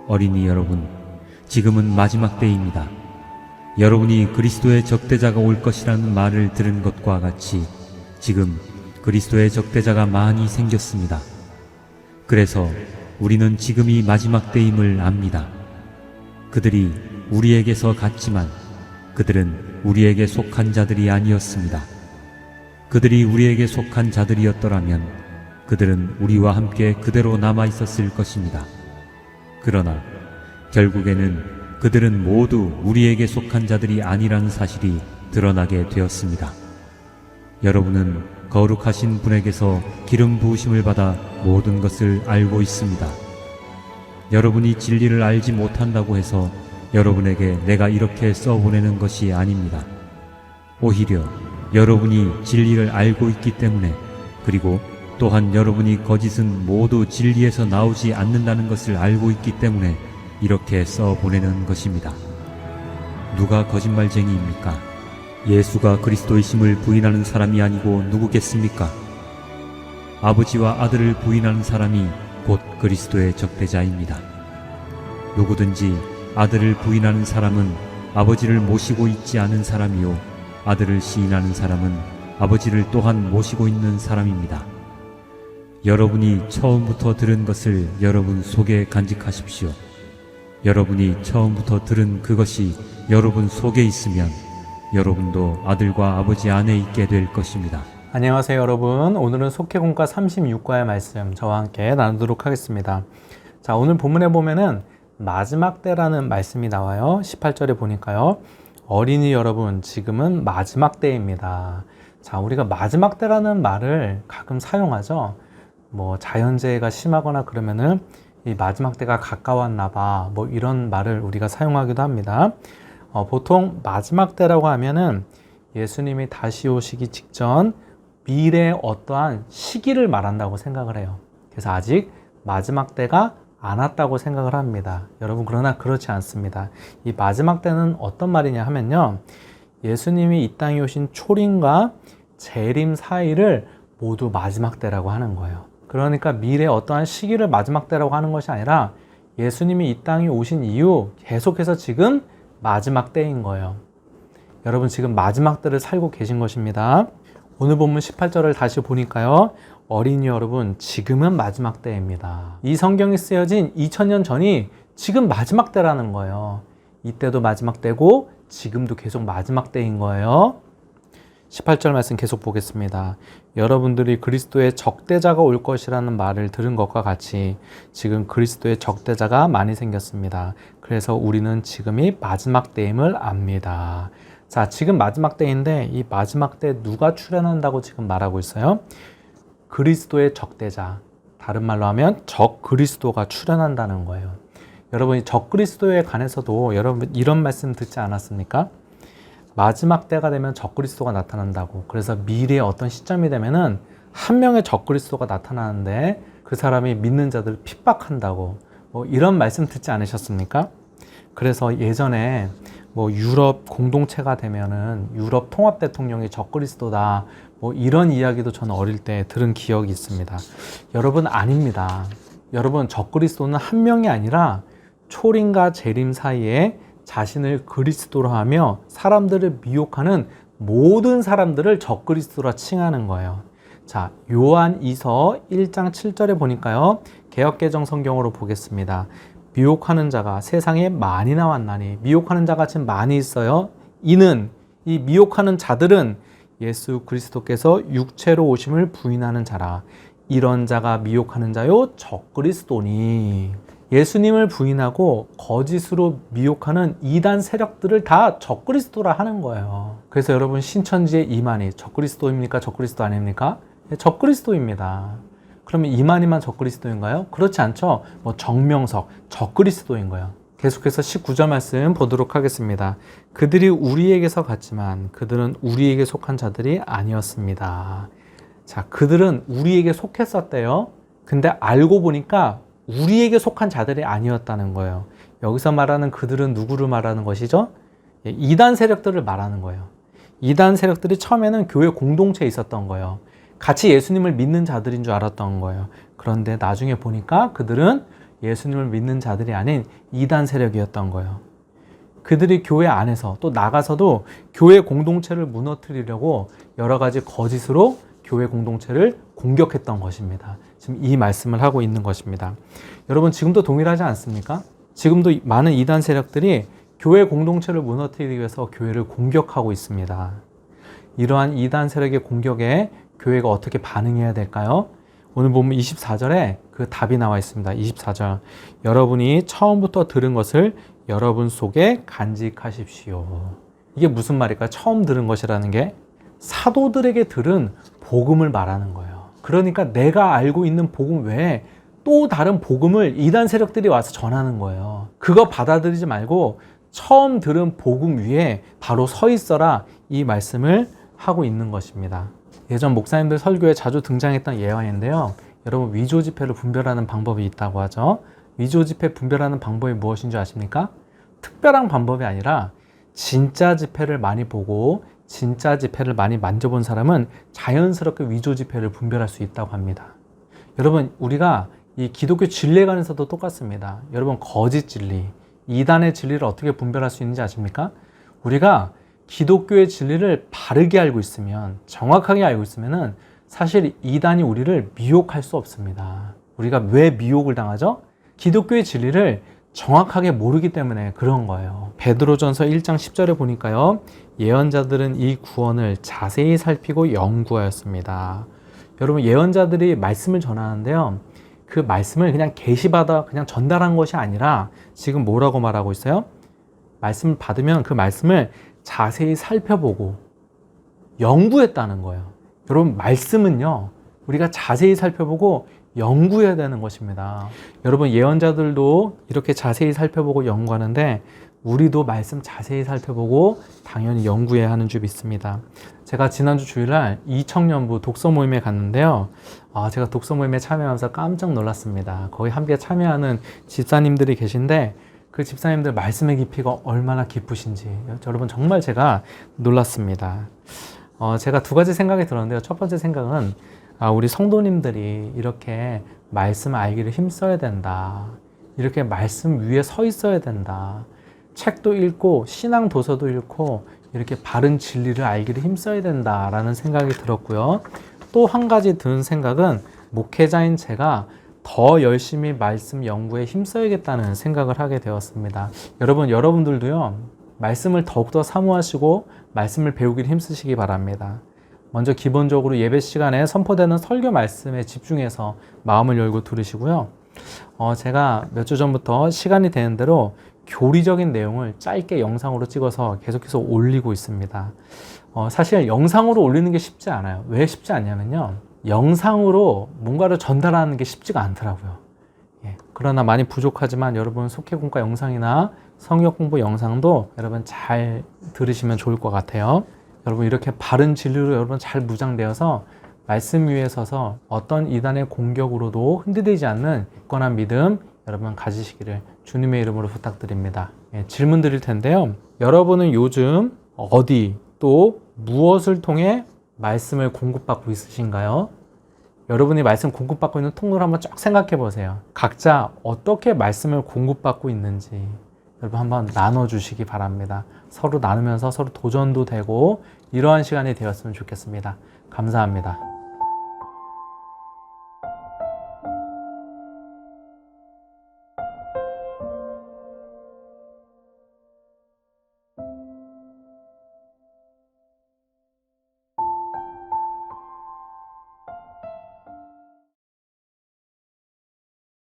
어린이 여러분, 지금은 마지막 때입니다. 여러분이 그리스도의 적대자가 올 것이라는 말을 들은 것과 같이 지금 그리스도의 적대자가 많이 생겼습니다. 그래서 우리는 지금이 마지막 때임을 압니다. 그들이 우리에게서 갔지만 그들은 우리에게 속한 자들이 아니었습니다. 그들이 우리에게 속한 자들이었더라면 그들은 우리와 함께 그대로 남아 있었을 것입니다. 그러나 결국에는 그들은 모두 우리에게 속한 자들이 아니라는 사실이 드러나게 되었습니다. 여러분은 거룩하신 분에게서 기름 부으심을 받아 모든 것을 알고 있습니다. 여러분이 진리를 알지 못한다고 해서 여러분에게 내가 이렇게 써보내는 것이 아닙니다. 오히려 여러분이 진리를 알고 있기 때문에, 그리고 또한 여러분이 거짓은 모두 진리에서 나오지 않는다는 것을 알고 있기 때문에 이렇게 써보내는 것입니다. 누가 거짓말쟁이입니까? 예수가 그리스도이심을 부인하는 사람이 아니고 누구겠습니까? 아버지와 아들을 부인하는 사람이 곧 그리스도의 적대자입니다. 누구든지 아들을 부인하는 사람은 아버지를 모시고 있지 않은 사람이요, 아들을 시인하는 사람은 아버지를 또한 모시고 있는 사람입니다. 여러분이 처음부터 들은 것을 여러분 속에 간직하십시오. 여러분이 처음부터 들은 그것이 여러분 속에 있으면 여러분도 아들과 아버지 안에 있게 될 것입니다. 안녕하세요 여러분. 오늘은 속회공과 36과의 말씀 저와 함께 나누도록 하겠습니다. 자, 오늘 본문에 보면은 마지막 때라는 말씀이 나와요. 18절에 보니까요, 어린이 여러분, 지금은 마지막 때입니다. 자, 우리가 마지막 때라는 말을 가끔 사용하죠. 뭐 자연재해가 심하거나 그러면은 이 마지막 때가 가까웠나 봐, 뭐 이런 말을 우리가 사용하기도 합니다. 보통 마지막 때라고 하면은 예수님이 다시 오시기 직전 미래의 어떠한 시기를 말한다고 생각을 해요. 그래서 아직 마지막 때가 안 왔다고 생각을 합니다. 여러분, 그러나 그렇지 않습니다. 이 마지막 때는 어떤 말이냐 하면요, 예수님이 이 땅에 오신 초림과 재림 사이를 모두 마지막 때라고 하는 거예요. 그러니까 미래의 어떠한 시기를 마지막 때라고 하는 것이 아니라 예수님이 이 땅에 오신 이후 계속해서 지금 마지막 때인 거예요. 여러분, 지금 마지막 때를 살고 계신 것입니다. 오늘 본문 18절을 다시 보니까요, 어린이 여러분, 지금은 마지막 때입니다. 이 성경이 쓰여진 2000년 전이 지금 마지막 때라는 거예요. 이때도 마지막 때고 지금도 계속 마지막 때인 거예요. 18절 말씀 계속 보겠습니다. 여러분들이 그리스도의 적대자가 올 것이라는 말을 들은 것과 같이 지금 그리스도의 적대자가 많이 생겼습니다. 그래서 우리는 지금이 마지막 때임을 압니다. 자, 지금 마지막 때인데 이 마지막 때 누가 출현한다고 지금 말하고 있어요? 그리스도의 적대자, 다른 말로 하면 적 그리스도가 출현한다는 거예요. 여러분이 적 그리스도에 관해서도 여러분 이런 말씀 듣지 않았습니까? 마지막 때가 되면 적그리스도가 나타난다고. 그래서 미래의 어떤 시점이 되면은 한 명의 적그리스도가 나타나는데 그 사람이 믿는 자들을 핍박한다고, 뭐 이런 말씀 듣지 않으셨습니까? 그래서 예전에 뭐 유럽 공동체가 되면은 유럽 통합 대통령이 적그리스도다, 뭐 이런 이야기도 저는 어릴 때 들은 기억이 있습니다. 여러분, 아닙니다. 여러분, 적그리스도는 한 명이 아니라 초림과 재림 사이에 자신을 그리스도로 하며 사람들을 미혹하는 모든 사람들을 적그리스도라 칭하는 거예요. 자, 요한 2서 1장 7절에 보니까요, 개역개정 성경으로 보겠습니다. 미혹하는 자가 세상에 많이 나왔나니, 미혹하는 자가 지금 많이 있어요. 이는, 이 미혹하는 자들은 예수 그리스도께서 육체로 오심을 부인하는 자라. 이런 자가 미혹하는 자요 적그리스도니. 예수님을 부인하고 거짓으로 미혹하는 이단 세력들을 다 적그리스도라 하는 거예요. 그래서 여러분, 신천지의 이만희 적그리스도입니까? 적그리스도 아닙니까? 적그리스도입니다. 그러면 이만희만 적그리스도인가요? 그렇지 않죠. 뭐 정명석 적그리스도인 거예요. 계속해서 19절 말씀 보도록 하겠습니다. 그들이 우리에게서 갔지만 그들은 우리에게 속한 자들이 아니었습니다. 자, 그들은 우리에게 속했었대요. 근데 알고 보니까 우리에게 속한 자들이 아니었다는 거예요. 여기서 말하는 그들은 누구를 말하는 것이죠? 이단 세력들을 말하는 거예요. 이단 세력들이 처음에는 교회 공동체에 있었던 거예요. 같이 예수님을 믿는 자들인 줄 알았던 거예요. 그런데 나중에 보니까 그들은 예수님을 믿는 자들이 아닌 이단 세력이었던 거예요. 그들이 교회 안에서 또 나가서도 교회 공동체를 무너뜨리려고 여러 가지 거짓으로 교회 공동체를 공격했던 것입니다. 지금 이 말씀을 하고 있는 것입니다. 여러분 지금도 동일하지 않습니까? 지금도 많은 이단 세력들이 교회 공동체를 무너뜨리기 위해서 교회를 공격하고 있습니다. 이러한 이단 세력의 공격에 교회가 어떻게 반응해야 될까요? 오늘 보면 24절에 그 답이 나와 있습니다. 24절. 여러분이 처음부터 들은 것을 여러분 속에 간직하십시오. 이게 무슨 말일까요? 처음 들은 것이라는 게 사도들에게 들은 복음을 말하는 거예요. 그러니까 내가 알고 있는 복음 외에 또 다른 복음을 이단 세력들이 와서 전하는 거예요. 그거 받아들이지 말고 처음 들은 복음 위에 바로 서 있어라, 이 말씀을 하고 있는 것입니다. 예전 목사님들 설교에 자주 등장했던 예화인데요. 여러분 위조 지폐를 분별하는 방법이 있다고 하죠. 위조 지폐 분별하는 방법이 무엇인 줄 아십니까? 특별한 방법이 아니라 진짜 지폐를 많이 보고 진짜 지폐를 많이 만져본 사람은 자연스럽게 위조 지폐를 분별할 수 있다고 합니다. 여러분 우리가 이 기독교 진리에 관해서도 똑같습니다. 여러분 거짓 진리, 이단의 진리를 어떻게 분별할 수 있는지 아십니까? 우리가 기독교의 진리를 바르게 알고 있으면, 정확하게 알고 있으면은 사실 이단이 우리를 미혹할 수 없습니다. 우리가 왜 미혹을 당하죠? 기독교의 진리를 정확하게 모르기 때문에 그런 거예요. 베드로전서 1장 10절에 보니까요. 예언자들은 이 구원을 자세히 살피고 연구하였습니다. 여러분 예언자들이 말씀을 전하는데요. 그 말씀을 그냥 계시받아 그냥 전달한 것이 아니라 지금 뭐라고 말하고 있어요? 말씀을 받으면 그 말씀을 자세히 살펴보고 연구했다는 거예요. 여러분 말씀은요. 우리가 자세히 살펴보고 연구해야 되는 것입니다. 여러분 예언자들도 이렇게 자세히 살펴보고 연구하는데 우리도 말씀 자세히 살펴보고 당연히 연구해야 하는 줄 믿습니다. 제가 지난주 주일날 이청년부 독서 모임에 갔는데요. 제가 독서 모임에 참여하면서 깜짝 놀랐습니다. 거기 함께 참여하는 집사님들이 계신데 그 집사님들 말씀의 깊이가 얼마나 깊으신지 여러분 정말 제가 놀랐습니다. 제가 두 가지 생각이 들었는데요. 첫 번째 생각은 우리 성도님들이 이렇게 말씀을 알기를 힘써야 된다. 이렇게 말씀 위에 서 있어야 된다. 책도 읽고 신앙 도서도 읽고 이렇게 바른 진리를 알기를 힘써야 된다라는 생각이 들었고요. 또 한 가지 든 생각은 목회자인 제가 더 열심히 말씀 연구에 힘써야겠다는 생각을 하게 되었습니다. 여러분들도요. 말씀을 더욱더 사모하시고 말씀을 배우기를 힘쓰시기 바랍니다. 먼저 기본적으로 예배 시간에 선포되는 설교 말씀에 집중해서 마음을 열고 들으시고요. 제가 몇 주 전부터 시간이 되는 대로 교리적인 내용을 짧게 영상으로 찍어서 계속해서 올리고 있습니다. 사실 영상으로 올리는 게 쉽지 않아요. 왜 쉽지 않냐면요. 영상으로 뭔가를 전달하는 게 쉽지가 않더라고요. 그러나 많이 부족하지만 여러분 속회공과 영상이나 성역 공부 영상도 여러분 잘 들으시면 좋을 것 같아요. 여러분 이렇게 바른 진리로 여러분 잘 무장되어서 말씀 위에 서서 어떤 이단의 공격으로도 흔들리지 않는 굳건한 믿음 여러분 가지시기를 주님의 이름으로 부탁드립니다. 질문 드릴 텐데요. 여러분은 요즘 어디 또 무엇을 통해 말씀을 공급받고 있으신가요? 여러분이 말씀 공급받고 있는 통로를 한번 쭉 생각해 보세요. 각자 어떻게 말씀을 공급받고 있는지 여러분 한번 나눠주시기 바랍니다. 서로 나누면서 서로 도전도 되고 이러한 시간이 되었으면 좋겠습니다. 감사합니다.